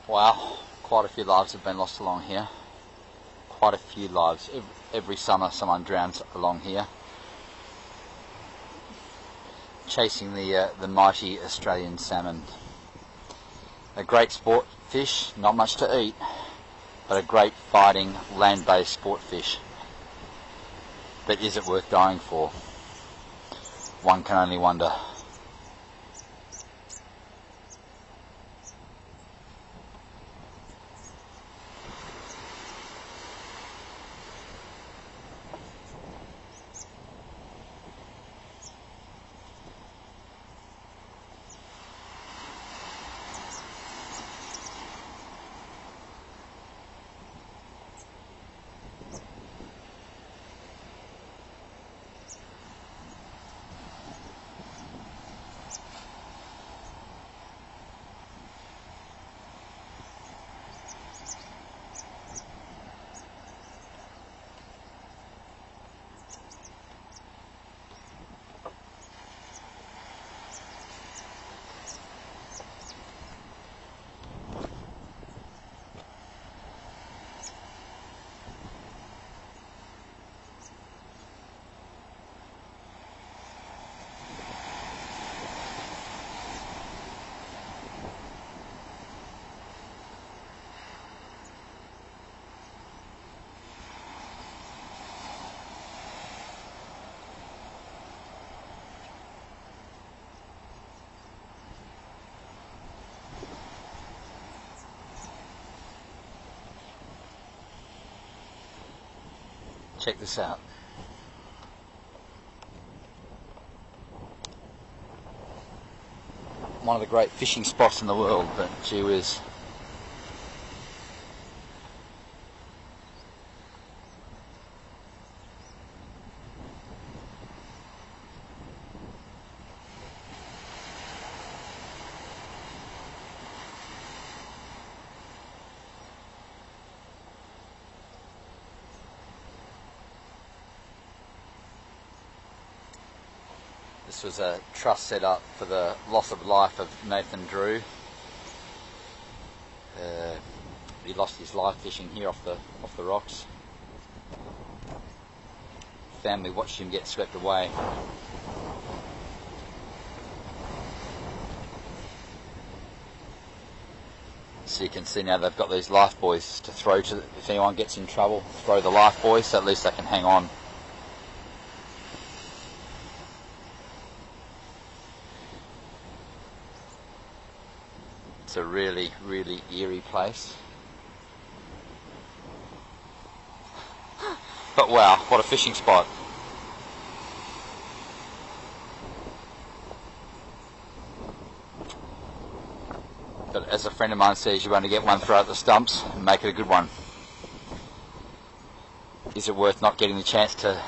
Wow, quite a few lives have been lost along here. Quite a few lives. Every summer someone drowns along here. Chasing the mighty Australian salmon. A great sport fish, not much to eat, but a great fighting land-based sport fish. But is it worth dying for? One can only wonder. Check this out. One of the great fishing spots in the world, but gee whiz. This was a trust set up for the loss of life of Nathan Drew. He lost his life fishing here off the rocks. Family watched him get swept away. So you can see now they've got these life buoys to throw to, if anyone gets in trouble, throw the life buoy so at least they can hang on. It's a really, really eerie place. But wow, what a fishing spot. But as a friend of mine says, you only get one throw at the stumps and make it a good one. Is it worth not getting the chance to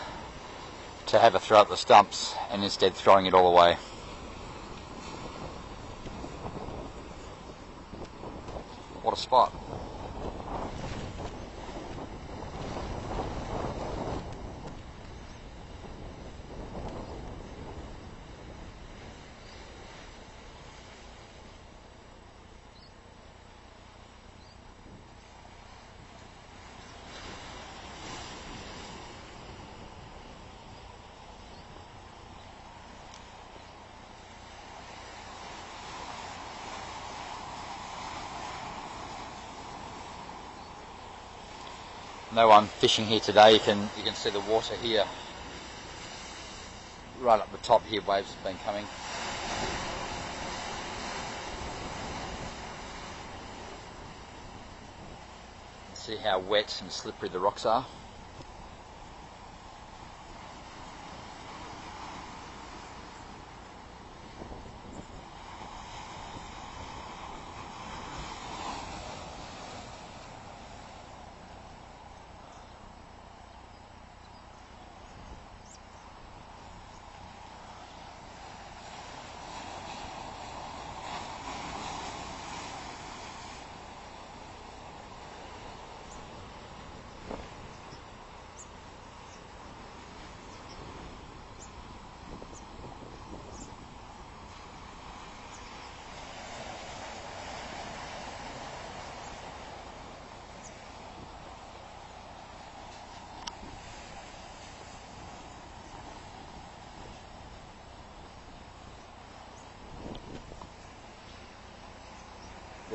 have a throw at the stumps and instead throwing it all away? What a spot. No one fishing here today. You can see the water here. Right up the top here, waves have been coming. See how wet and slippery the rocks are.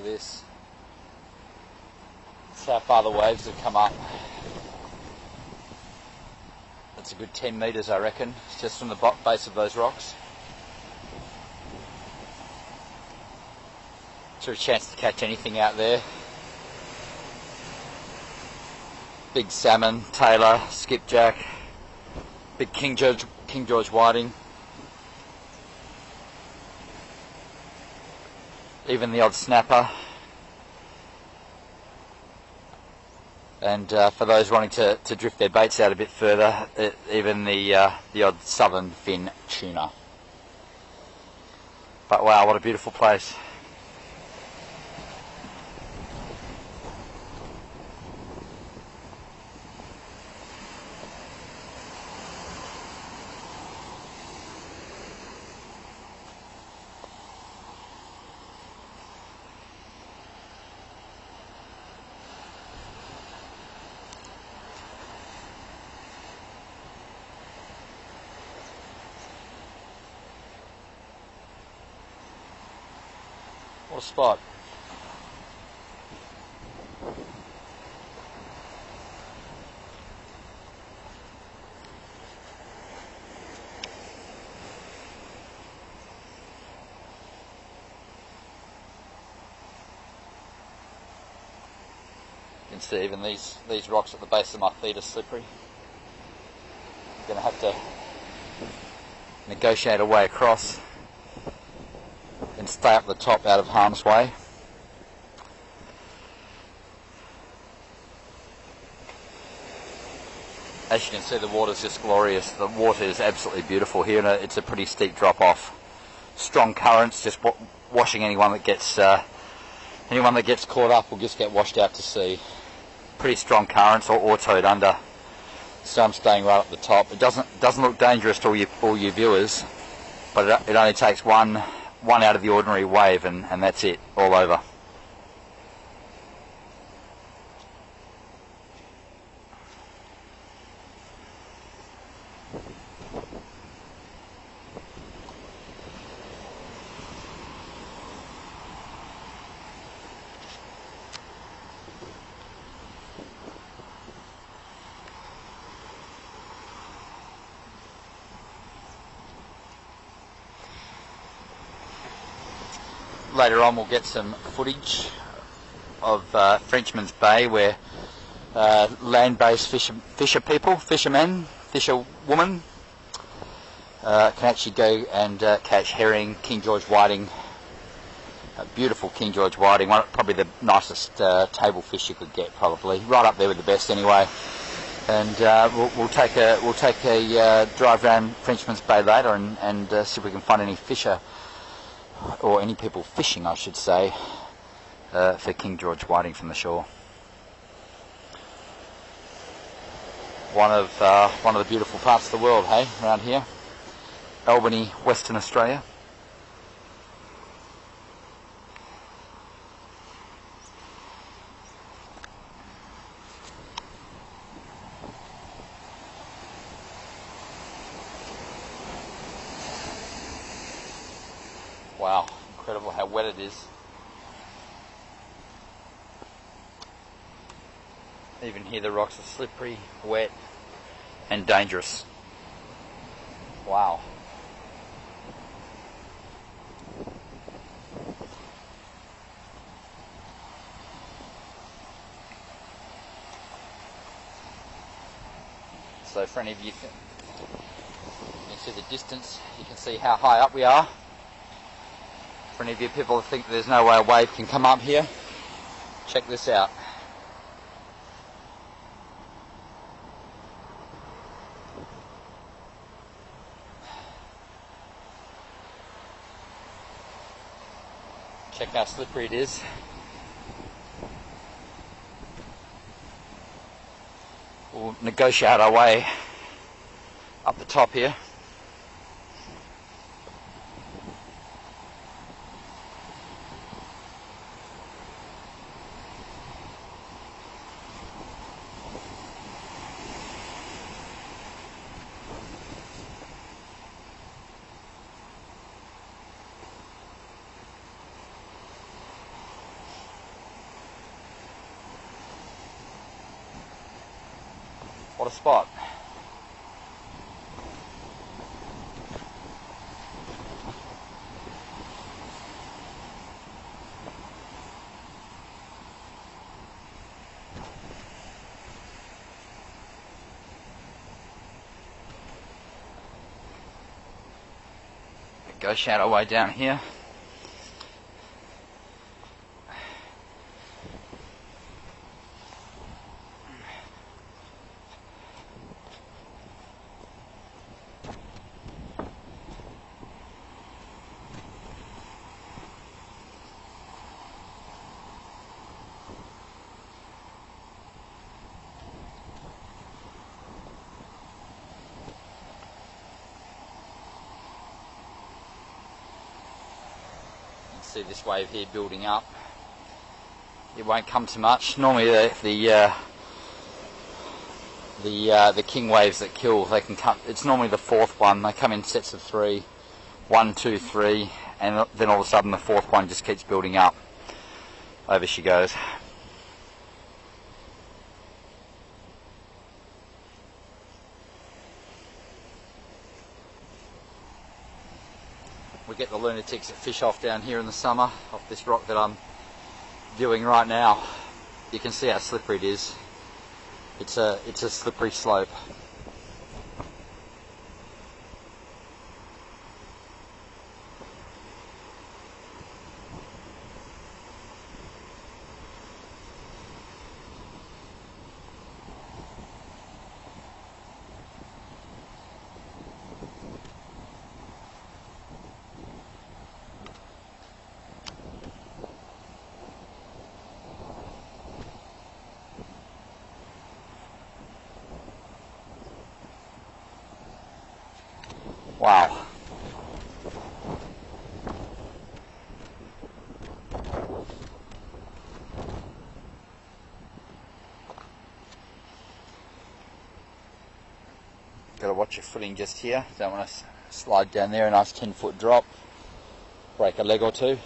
at this. That's how far the waves have come up. That's a good 10 metres, I reckon, just from the base of those rocks. Is there a chance to catch anything out there? Big salmon, tailor, skipjack, big King George whiting. Even the odd snapper. And for those wanting to drift their baits out a bit further, even the odd southern fin tuna. But wow, what a beautiful place. What a spot. You can see even these rocks at the base of my feet are slippery. I'm going to have to negotiate a way across and stay up the top out of harm's way. As you can see, the water's just glorious. The water is absolutely beautiful here, and it's a pretty steep drop off. Strong currents, just washing anyone that gets caught up will just get washed out to sea. Pretty strong currents, or towed under. So I'm staying right up the top. It doesn't look dangerous to all you viewers, but it only takes one out of the ordinary wave and that's it, all over. Later on we'll get some footage of Frenchman's Bay, where land-based fishermen, fisherwomen can actually go and catch herring, King George whiting, beautiful King George whiting, probably the nicest table fish you could get, probably right up there with the best anyway. And we'll take a drive around Frenchman's Bay later and see if we can find any fisher, or any people fishing, I should say, for King George whiting from the shore. One of the beautiful parts of the world, hey, around here, Albany, Western Australia. Wow, incredible how wet it is. Even here the rocks are slippery, wet and dangerous. Wow. So for any of you can see the distance, you can see how high up we are. For any of you people who think there's no way a wave can come up here, check this out. Check how slippery it is. We'll negotiate our way up the top here. What a spot. Go shadow way down here. See this wave here building up. It won't come to much. Normally the king waves that kill, they can come. It's normally the fourth one. They come in sets of 3, 1, 2, 3, and then all of a sudden the fourth one just keeps building up. Over she goes. We get the lunatics that fish off down here in the summer, off this rock that I'm viewing right now. You can see how slippery it is. It's a slippery slope. Wow. Got to watch your footing just here. Don't want to slide down there, a nice 10-foot drop. Break a leg or two.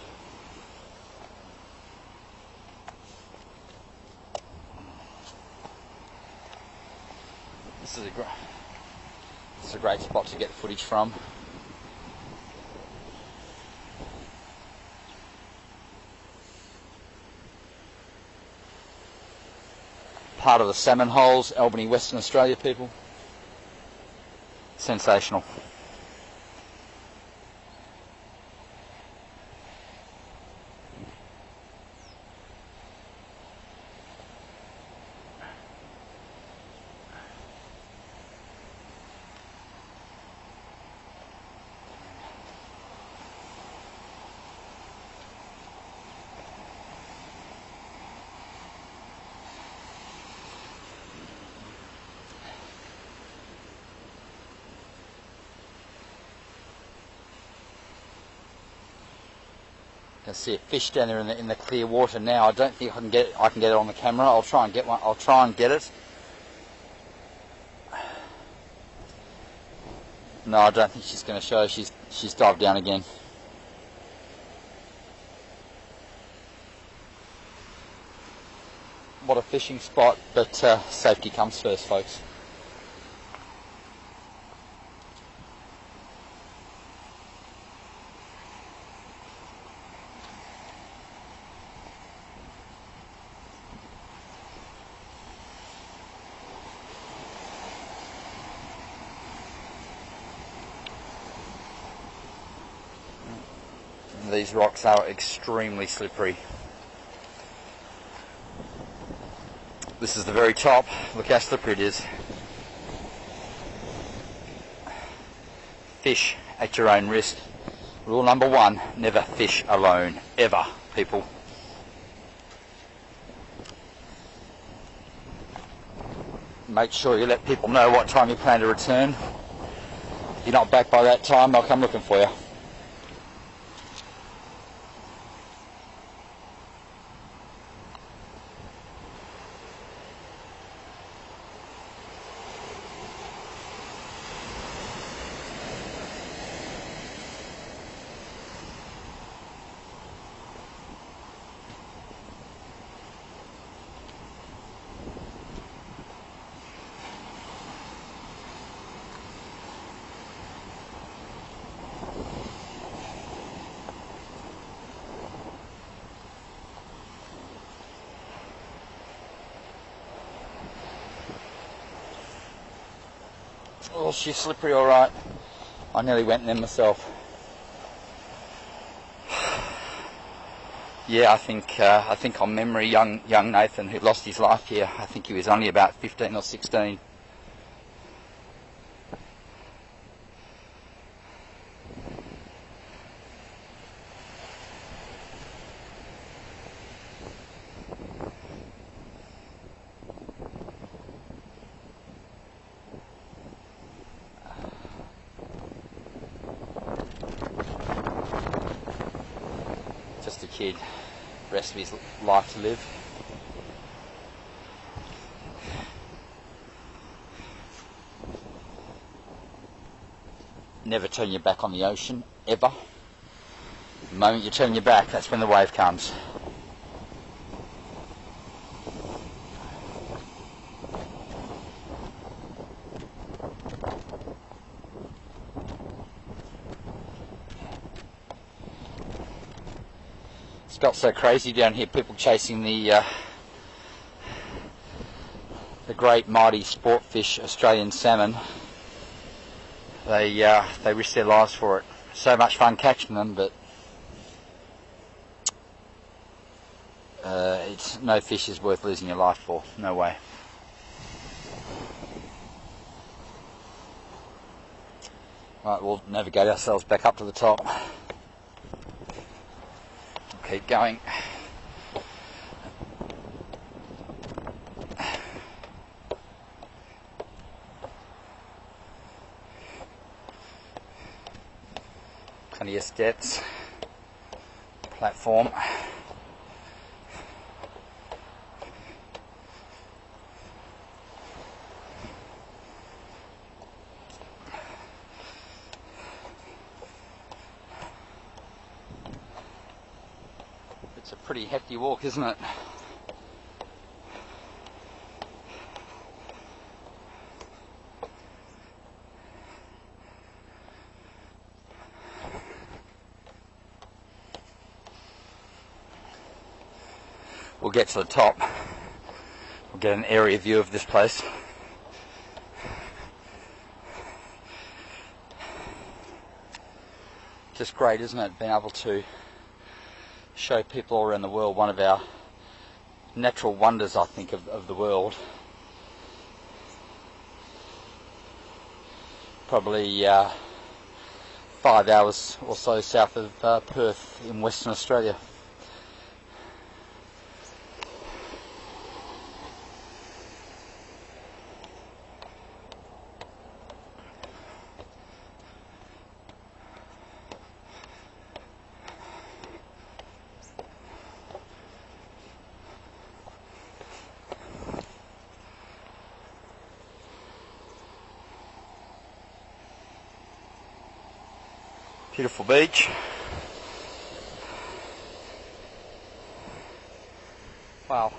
This is a great spot to get footage from. Part of the salmon holes, Albany, Western Australia, people. Sensational. I can see a fish down there in the clear water now. I don't think I can get it on the camera. I'll try and get one. I'll try and get it. No, I don't think she's going to show. She's dived down again. What a fishing spot, but safety comes first, folks. These rocks are extremely slippery. This is the very top. Look how slippery it is. Fish at your own risk. Rule number 1, never fish alone. Ever, people. Make sure you let people know what time you plan to return. If you're not back by that time, they'll come looking for you. Oh, she's slippery, all right. I nearly went in there myself. Yeah, I think on memory, young Nathan, who lost his life here, I think he was only about 15 or 16. Just a kid, rest of his life to live. Never turn your back on the ocean, ever. The moment you turn your back, that's when the wave comes. It's got so crazy down here, people chasing the great mighty sport fish, Australian salmon. They risk their lives for it. So much fun catching them, but it's no fish is worth losing your life for. No way. Right, we'll navigate ourselves back up to the top. Keep going. Plenty of steps, platform. It's a pretty hefty walk, isn't it? We'll get to the top. We'll get an area view of this place. Just great, isn't it? Being able to show people all around the world one of our natural wonders, I think, of the world. Probably 5 hours or so south of Perth in Western Australia. Beautiful beach. Wow.